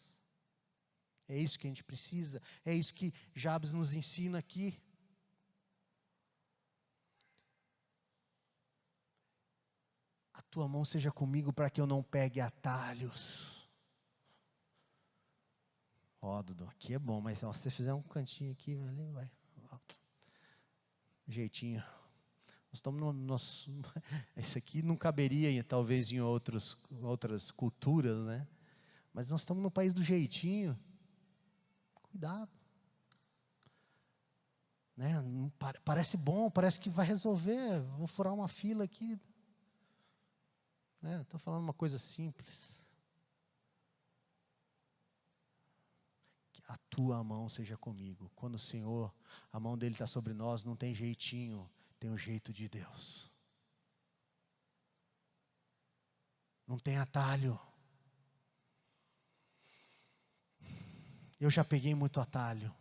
É isso que a gente precisa, é isso que Jabes nos ensina aqui. tua mão seja comigo para que eu não pegue atalhos. Ó, Dudu, aqui é bom, mas se você fizer um cantinho aqui, ali vai. Jeitinho. Nós estamos no nosso. Isso aqui não caberia, talvez, em outras culturas, né? Mas nós estamos no país do jeitinho. Cuidado. Né? Parece bom, parece que vai resolver. Vou furar uma fila aqui. Estou falando uma coisa simples. Que a tua mão seja comigo. Quando o Senhor, a mão dele está sobre nós, não tem jeitinho, tem o jeito de Deus. Não tem atalho. Eu já peguei muito atalho.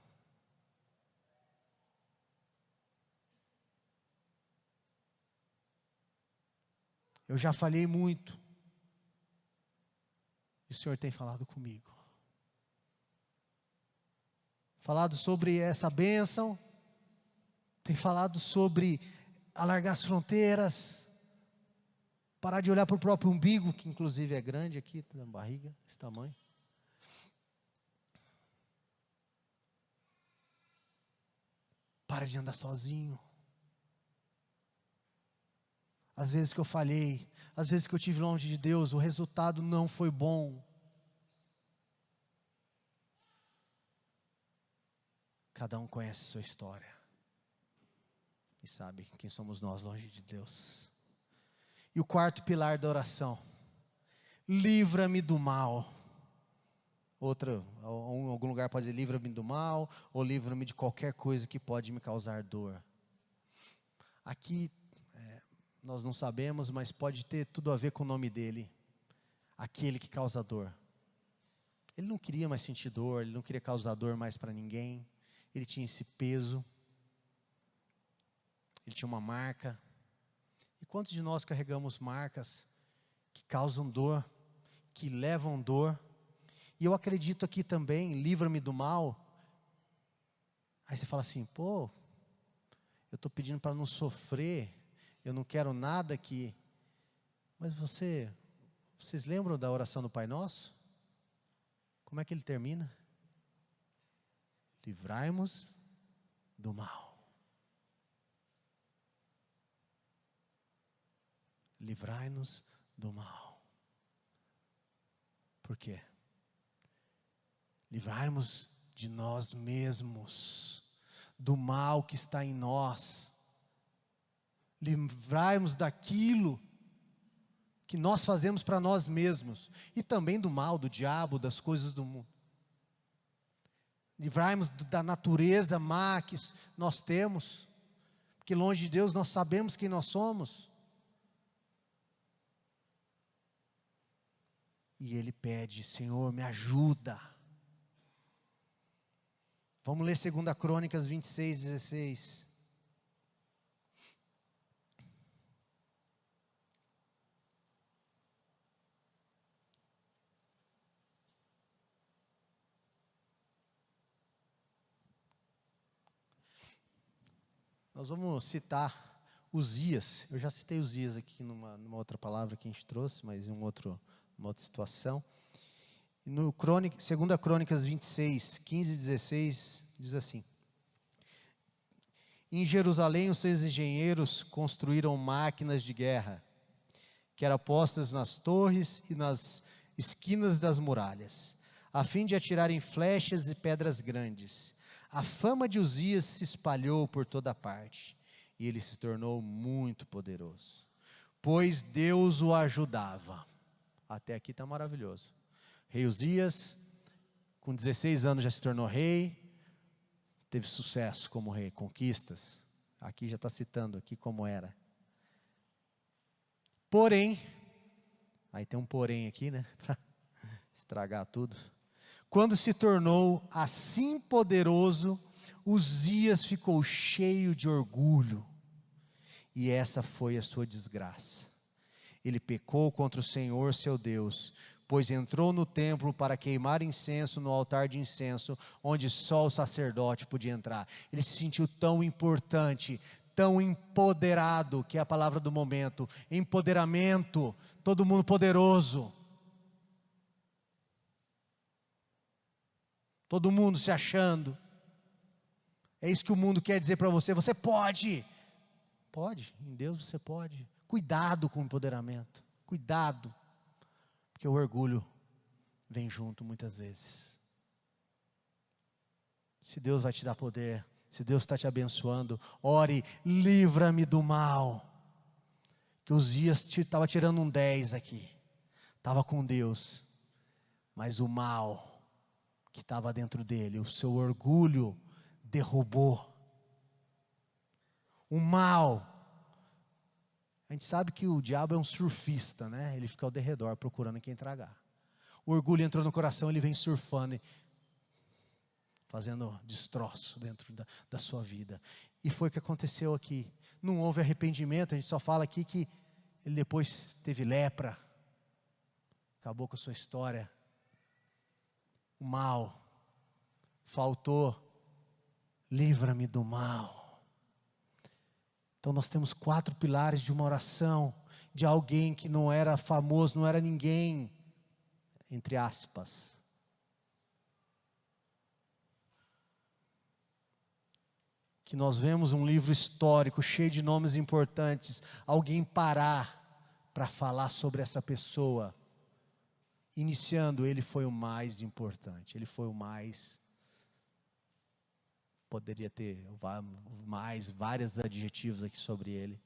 Eu já falhei muito. E o Senhor tem falado comigo. Falado sobre essa bênção. Tem falado sobre alargar as fronteiras. Parar de olhar para o próprio umbigo, que inclusive é grande aqui, na barriga, esse tamanho. Para de andar sozinho. Às vezes que eu falhei, às vezes que eu estive longe de Deus, o resultado não foi bom. Cada um conhece a sua história. E sabe quem somos nós longe de Deus. E o quarto pilar da oração. Livra-me do mal. Em algum lugar pode dizer, livra-me do mal, ou livra-me de qualquer coisa que pode me causar dor. Aqui, nós não sabemos, mas pode ter tudo a ver com o nome dele. Aquele que causa dor. Ele não queria mais sentir dor, ele não queria causar dor mais para ninguém. Ele tinha esse peso. Ele tinha uma marca. E quantos de nós carregamos marcas que causam dor, que levam dor? E eu acredito aqui também, livra-me do mal. Aí você fala assim, pô, eu estou pedindo para não sofrer, eu não quero nada aqui. Mas vocês lembram da oração do Pai Nosso? Como é que ele termina? Livrai-nos do mal. Livrai-nos do mal. Por quê? Livrarmos de nós mesmos, do mal que está em nós. Livrarmos daquilo que nós fazemos para nós mesmos. E também do mal, do diabo, das coisas do mundo. Livrarmos da natureza má que nós temos. Porque longe de Deus nós sabemos quem nós somos. E ele pede, Senhor, me ajuda. Vamos ler 2 Crônicas 26, 16. Nós vamos citar Uzias. Eu já citei Uzias aqui numa outra palavra que a gente trouxe, mas em uma outra situação. No 2 Crônicas 26, 15 e 16, diz assim: em Jerusalém os seus engenheiros construíram máquinas de guerra, que eram postas nas torres e nas esquinas das muralhas, a fim de atirarem flechas e pedras grandes. A fama de Uzias se espalhou por toda parte, e ele se tornou muito poderoso, pois Deus o ajudava. Até aqui está maravilhoso. Rei Uzias, com 16 anos já se tornou rei, teve sucesso como rei, conquistas. Aqui já está citando aqui como era. Porém, aí tem um porém aqui, né, para estragar tudo. Quando se tornou assim poderoso, Uzias ficou cheio de orgulho, e essa foi a sua desgraça. Ele pecou contra o Senhor seu Deus, pois entrou no templo para queimar incenso no altar de incenso, onde só o sacerdote podia entrar. Ele se sentiu tão importante, tão empoderado, que é a palavra do momento, empoderamento, todo mundo poderoso, todo mundo se achando. É isso que o mundo quer dizer para você. Você pode, em Deus você pode. Cuidado com o empoderamento, cuidado, porque o orgulho vem junto muitas vezes. Se Deus vai te dar poder, se Deus está te abençoando, ore, livra-me do mal. Que Uzias estava tirando um 10 aqui, estava com Deus, mas o mal que estava dentro dele, o seu orgulho derrubou. O mal, a gente sabe que o diabo é um surfista, né? Ele fica ao derredor procurando quem tragar. O orgulho entrou no coração, ele vem surfando, fazendo destroço dentro da sua vida. E foi o que aconteceu aqui. Não houve arrependimento, a gente só fala aqui que ele depois teve lepra, acabou com a sua história. O mal, faltou, livra-me do mal. Então nós temos 4 pilares de uma oração, de alguém que não era famoso, não era ninguém, entre aspas. Que nós vemos um livro histórico, cheio de nomes importantes, alguém parar para falar sobre essa pessoa. Iniciando, ele foi o mais importante, ele foi o mais, poderia ter vários adjetivos aqui sobre ele.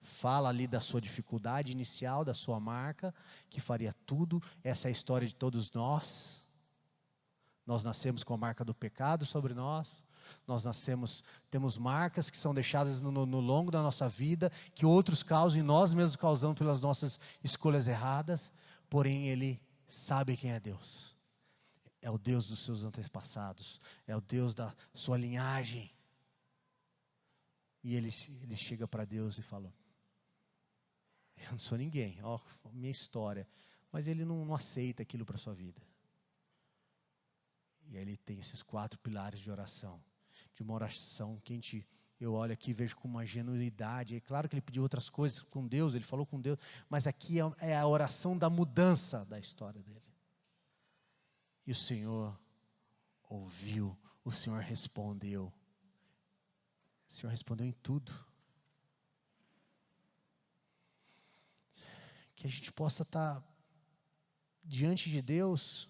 Fala ali da sua dificuldade inicial, da sua marca, que faria tudo. Essa é a história de todos nós. Nós nascemos com a marca do pecado sobre nós. Nós temos marcas que são deixadas no longo da nossa vida, que outros causam e nós mesmos causamos pelas nossas escolhas erradas. Porém, Ele sabe quem é Deus. É o Deus dos seus antepassados, é o Deus da sua linhagem. E ele chega para Deus e fala: eu não sou ninguém, ó, minha história. Mas ele não aceita aquilo para a sua vida. E aí ele tem esses 4 pilares de oração. De uma oração que eu olho aqui e vejo com uma genuinidade. É claro que ele pediu outras coisas com Deus, ele falou com Deus, mas aqui é a oração da mudança da história dele. E o Senhor ouviu, o Senhor respondeu. O Senhor respondeu em tudo. Que a gente possa estar diante de Deus,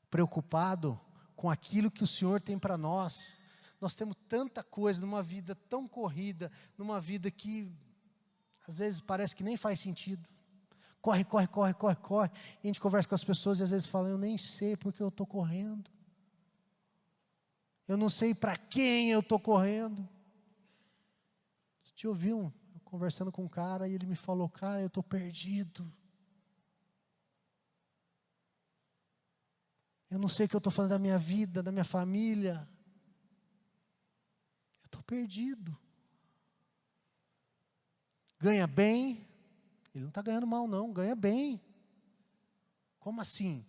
preocupado com aquilo que o Senhor tem para nós. Nós temos tanta coisa numa vida tão corrida, numa vida que às vezes parece que nem faz sentido. Corre. E a gente conversa com as pessoas e às vezes fala: eu nem sei porque eu estou correndo. Eu não sei para quem eu estou correndo. Te ouvi conversando com um cara e ele me falou: cara, eu estou perdido. Eu não sei o que eu estou fazendo da minha vida, da minha família. Eu estou perdido. Ganha bem. Ele não está ganhando mal não, ganha bem. Como assim?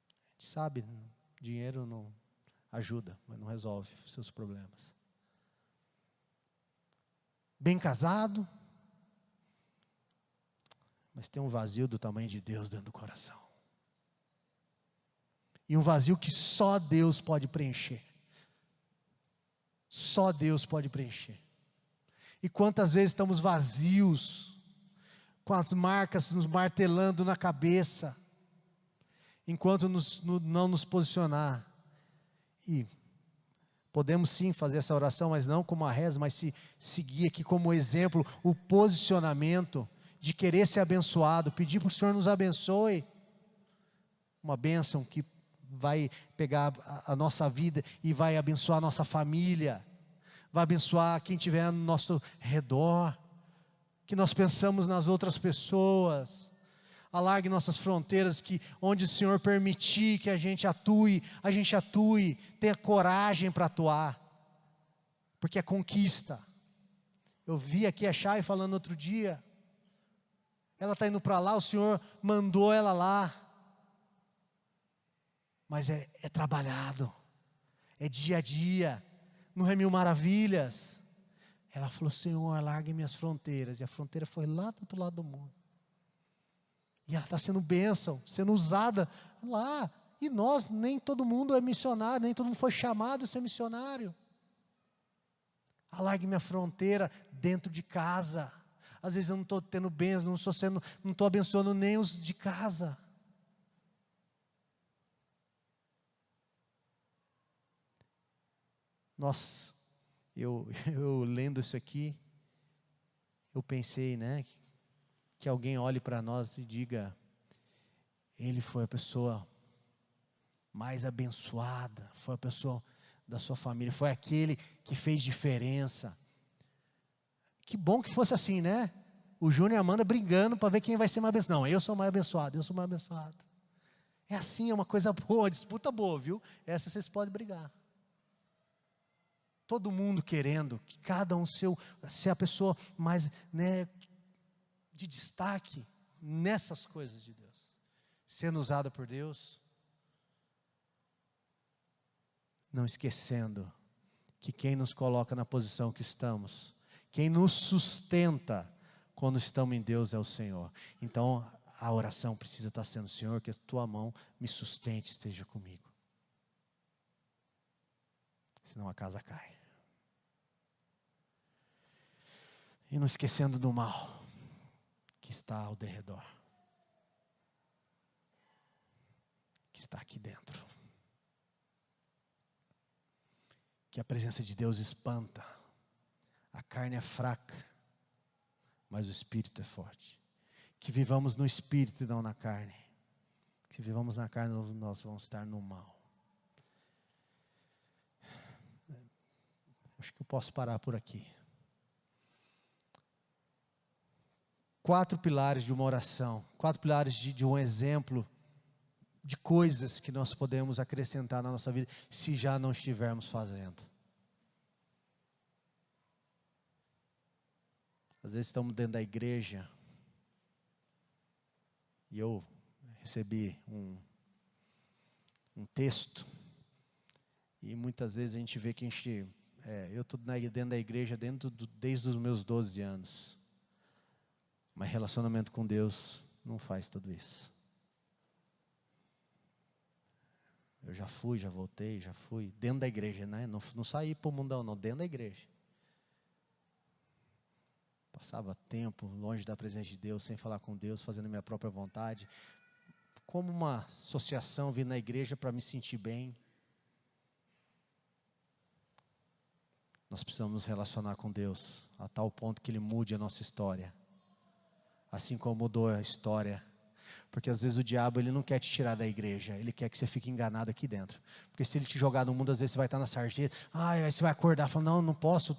A gente sabe, dinheiro não ajuda, mas não resolve os seus problemas. Bem casado, mas tem um vazio do tamanho de Deus dentro do coração. E um vazio que só Deus pode preencher. Só Deus pode preencher. E quantas vezes estamos vazios, com as marcas nos martelando na cabeça, enquanto não nos posicionar. E podemos sim fazer essa oração, mas não como a reza, mas se seguir aqui como exemplo, o posicionamento de querer ser abençoado, pedir para o Senhor nos abençoe. Uma bênção que vai pegar a nossa vida e vai abençoar a nossa família, vai abençoar quem estiver no nosso redor, que nós pensamos nas outras pessoas. Alargue nossas fronteiras, que onde o Senhor permitir que a gente atue, tenha coragem para atuar, porque é conquista. Eu vi aqui a Chay falando outro dia, ela está indo para lá, o Senhor mandou ela lá, mas é trabalhado, é dia a dia, no Remil Maravilhas. Ela falou, Senhor, alargue minhas fronteiras. E a fronteira foi lá do outro lado do mundo. E ela está sendo bênção, sendo usada lá. E nós, nem todo mundo é missionário, nem todo mundo foi chamado a ser missionário. Alargue minha fronteira dentro de casa. Às vezes eu não estou tendo bênção, não estou abençoando nem os de casa. Nossa, eu lendo isso aqui, eu pensei, né, que alguém olhe para nós e diga, ele foi a pessoa mais abençoada, foi a pessoa da sua família, foi aquele que fez diferença. Que bom que fosse assim, né? O Júnior e a Amanda brigando para ver quem vai ser mais abençoado. Não, eu sou mais abençoado, eu sou mais abençoado. É assim, é uma coisa boa, disputa boa, viu? Essa vocês podem brigar. Todo mundo querendo que cada um ser a pessoa mais, né, de destaque nessas coisas de Deus. Sendo usada por Deus. Não esquecendo que quem nos coloca na posição que estamos, quem nos sustenta quando estamos em Deus é o Senhor. Então a oração precisa estar sendo, Senhor, que a tua mão me sustente, esteja comigo. Senão a casa cai. E não esquecendo do mal que está ao derredor, que está aqui dentro. Que a presença de Deus espanta. A carne é fraca, mas o Espírito é forte. Que vivamos no Espírito e não na carne. Se vivamos na carne, nós vamos estar no mal. Acho que eu posso parar por aqui. 4 pilares de uma oração, 4 pilares de um exemplo de coisas que nós podemos acrescentar na nossa vida, se já não estivermos fazendo. Às vezes estamos dentro da igreja, e eu recebi um texto, e muitas vezes a gente vê que eu estou dentro da igreja desde os meus 12 anos, mas relacionamento com Deus não faz tudo isso. Eu já fui, já voltei, já fui, dentro da igreja, né? Não saí para o mundão não, dentro da igreja. Passava tempo longe da presença de Deus, sem falar com Deus, fazendo a minha própria vontade, como uma associação, vir na igreja para me sentir bem. Nós precisamos nos relacionar com Deus, a tal ponto que Ele mude a nossa história, assim como mudou a história. Porque às vezes o diabo, ele não quer te tirar da igreja, ele quer que você fique enganado aqui dentro. Porque se ele te jogar no mundo, às vezes você vai estar na sarjeta, aí você vai acordar, falando, não posso,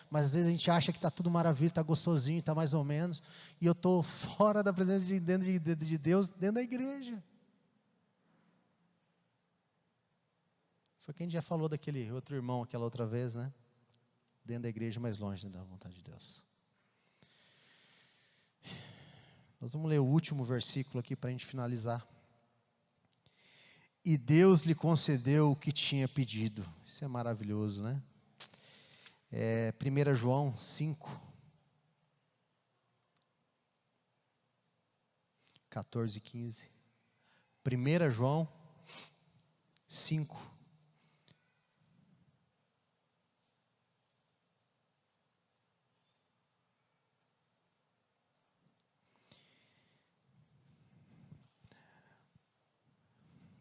mas às vezes a gente acha que está tudo maravilha, está gostosinho, está mais ou menos, e eu estou fora da presença de Deus, dentro da igreja. Foi quem já falou daquele outro irmão, aquela outra vez, né? Dentro da igreja, mais longe da vontade de Deus. Nós vamos ler o último versículo aqui para a gente finalizar. E Deus lhe concedeu o que tinha pedido. Isso é maravilhoso, né? 1 João 5, 14 e 15. 1 João 5.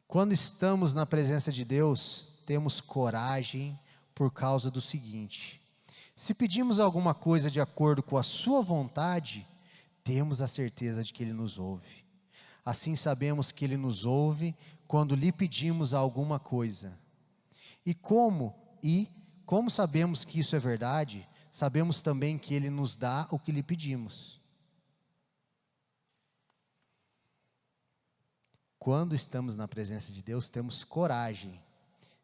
Quando estamos na presença de Deus, temos coragem por causa do seguinte: se pedimos alguma coisa de acordo com a sua vontade, temos a certeza de que Ele nos ouve. Assim sabemos que Ele nos ouve quando lhe pedimos alguma coisa. E como sabemos que isso é verdade, sabemos também que Ele nos dá o que lhe pedimos. Quando estamos na presença de Deus, temos coragem.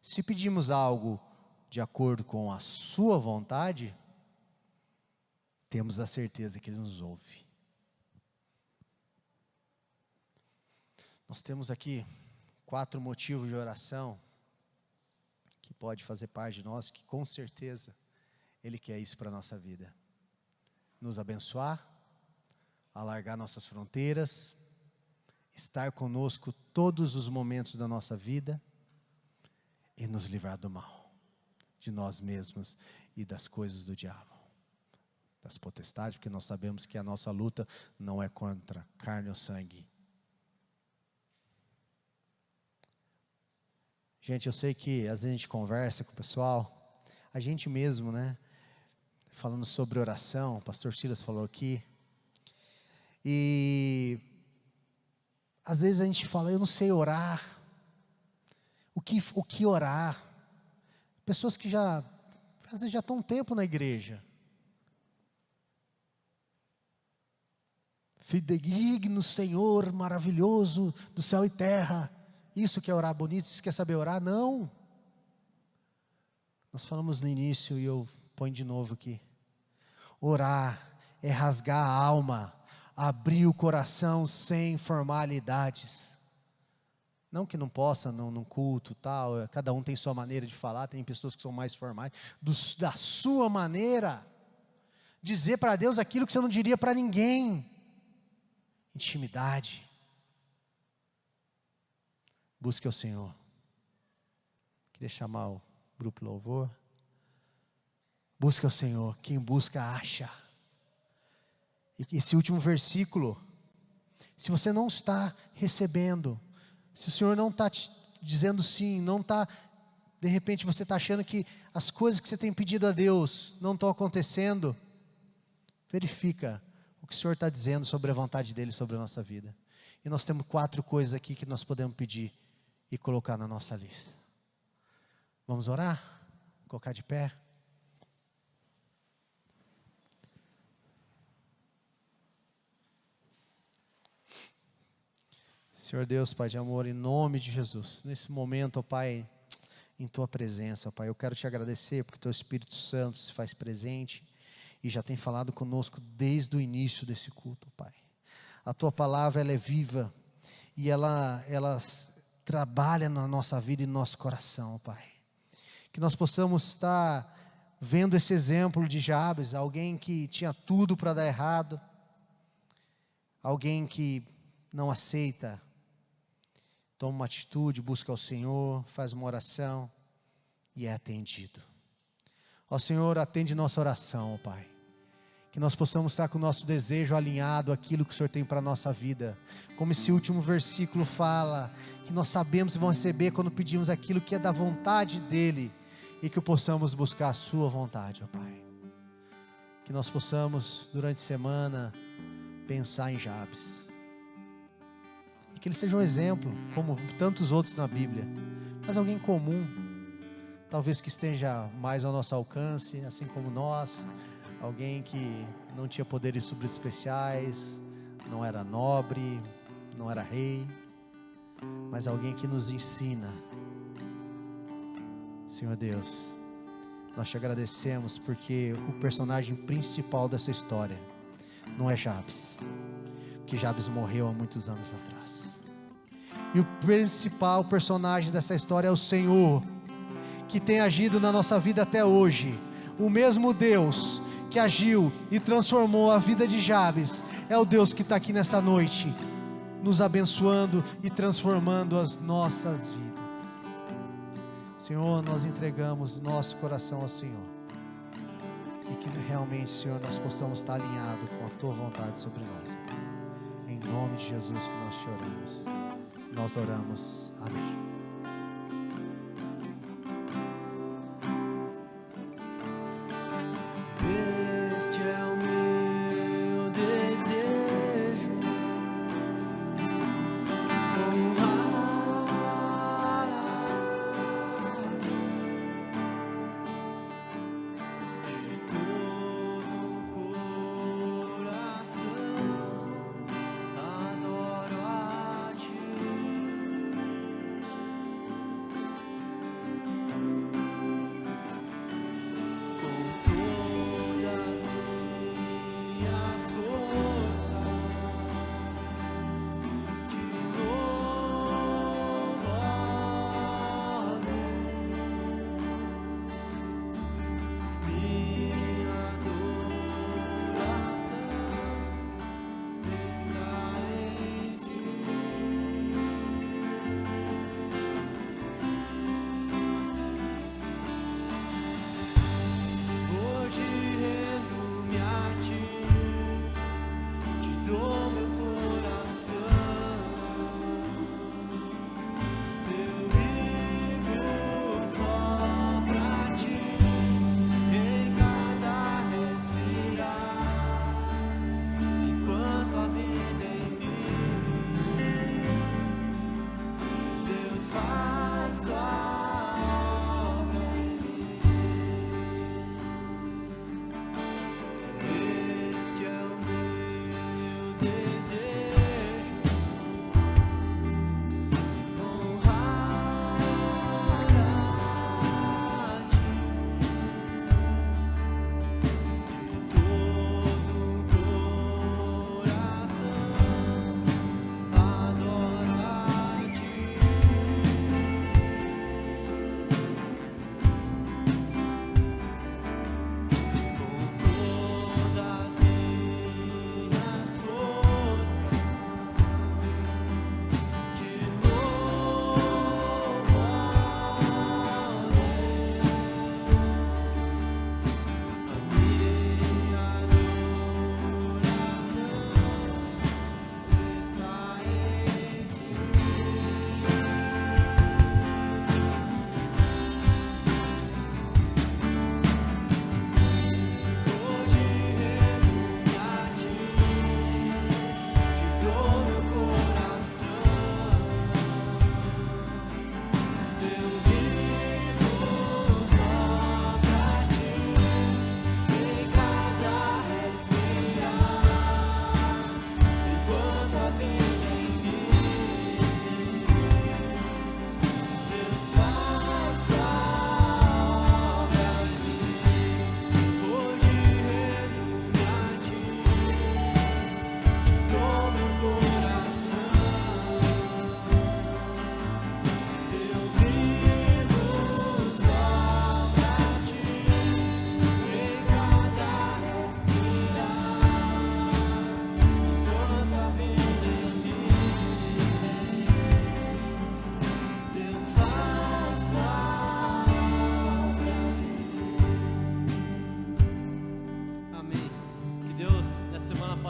Se pedimos algo de acordo com a sua vontade, temos a certeza que Ele nos ouve. Nós temos aqui 4 motivos de oração que pode fazer parte de nós, que com certeza Ele quer isso para a nossa vida. Nos abençoar, alargar nossas fronteiras, estar conosco todos os momentos da nossa vida e nos livrar do mal, de nós mesmos e das coisas do diabo, das potestades, porque nós sabemos que a nossa luta não é contra carne ou sangue. Gente, eu sei que às vezes a gente conversa com o pessoal, a gente mesmo, né? Falando sobre oração, o pastor Silas falou aqui, e às vezes a gente fala, eu não sei orar, o que orar? Pessoas que às vezes já estão um tempo na igreja, fidedigno Senhor, maravilhoso do céu e terra, isso que é orar bonito, isso quer saber orar? Não, nós falamos no início e eu ponho de novo aqui, orar é rasgar a alma, abrir o coração sem formalidades, não que não possa, num culto tal, cada um tem sua maneira de falar, tem pessoas que são mais formais, da sua maneira, dizer para Deus aquilo que você não diria para ninguém, intimidade, busque ao Senhor. Queria chamar o grupo louvor. Busque ao Senhor, quem busca acha. E esse último versículo, se você não está recebendo, se o Senhor não está te dizendo sim, não está, de repente você está achando que as coisas que você tem pedido a Deus não estão acontecendo, verifica o que o Senhor está dizendo sobre a vontade dEle sobre a nossa vida. E nós temos 4 coisas aqui que nós podemos pedir e colocar na nossa lista. Vamos orar? Colocar de pé? Senhor Deus, Pai de amor, em nome de Jesus, nesse momento, ó Pai, em Tua presença, ó Pai, eu quero Te agradecer porque Teu Espírito Santo se faz presente e já tem falado conosco desde o início desse culto, Pai. A Tua palavra, ela é viva e ela trabalha na nossa vida e no nosso coração, Pai. Que nós possamos estar vendo esse exemplo de Jabes, alguém que tinha tudo para dar errado, alguém que não aceita, toma uma atitude, busca ao Senhor, faz uma oração e é atendido. Ó Senhor, atende nossa oração, ó Pai. Que nós possamos estar com o nosso desejo alinhado àquilo que o Senhor tem para a nossa vida. Como esse último versículo fala, que nós sabemos que vamos receber quando pedimos aquilo que é da vontade dEle, e que possamos buscar a Sua vontade, ó Pai. Que nós possamos, durante a semana, pensar em Jabes. E que ele seja um exemplo, como tantos outros na Bíblia, mas alguém comum, talvez que esteja mais ao nosso alcance, assim como nós, alguém que não tinha poderes super especiais, não era nobre, não era rei, mas alguém que nos ensina. Senhor Deus, nós Te agradecemos porque o personagem principal dessa história não é Jabes, porque Jabes morreu há muitos anos atrás, e o principal personagem dessa história é o Senhor, que tem agido na nossa vida até hoje. O mesmo Deus que agiu e transformou a vida de Jabes é o Deus que está aqui nessa noite, nos abençoando e transformando as nossas vidas. Senhor, nós entregamos nosso coração ao Senhor, e que realmente, Senhor, nós possamos estar alinhados com a Tua vontade sobre nós. Em nome de Jesus que nós Te oramos. Nós oramos. Amém.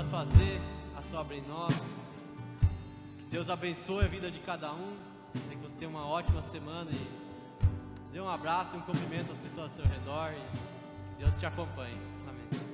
Deus fazer a sua obra em nós. Que Deus abençoe a vida de cada um. Que você tenha uma ótima semana e dê um abraço, dê um cumprimento às pessoas ao seu redor e Deus te acompanhe. Amém.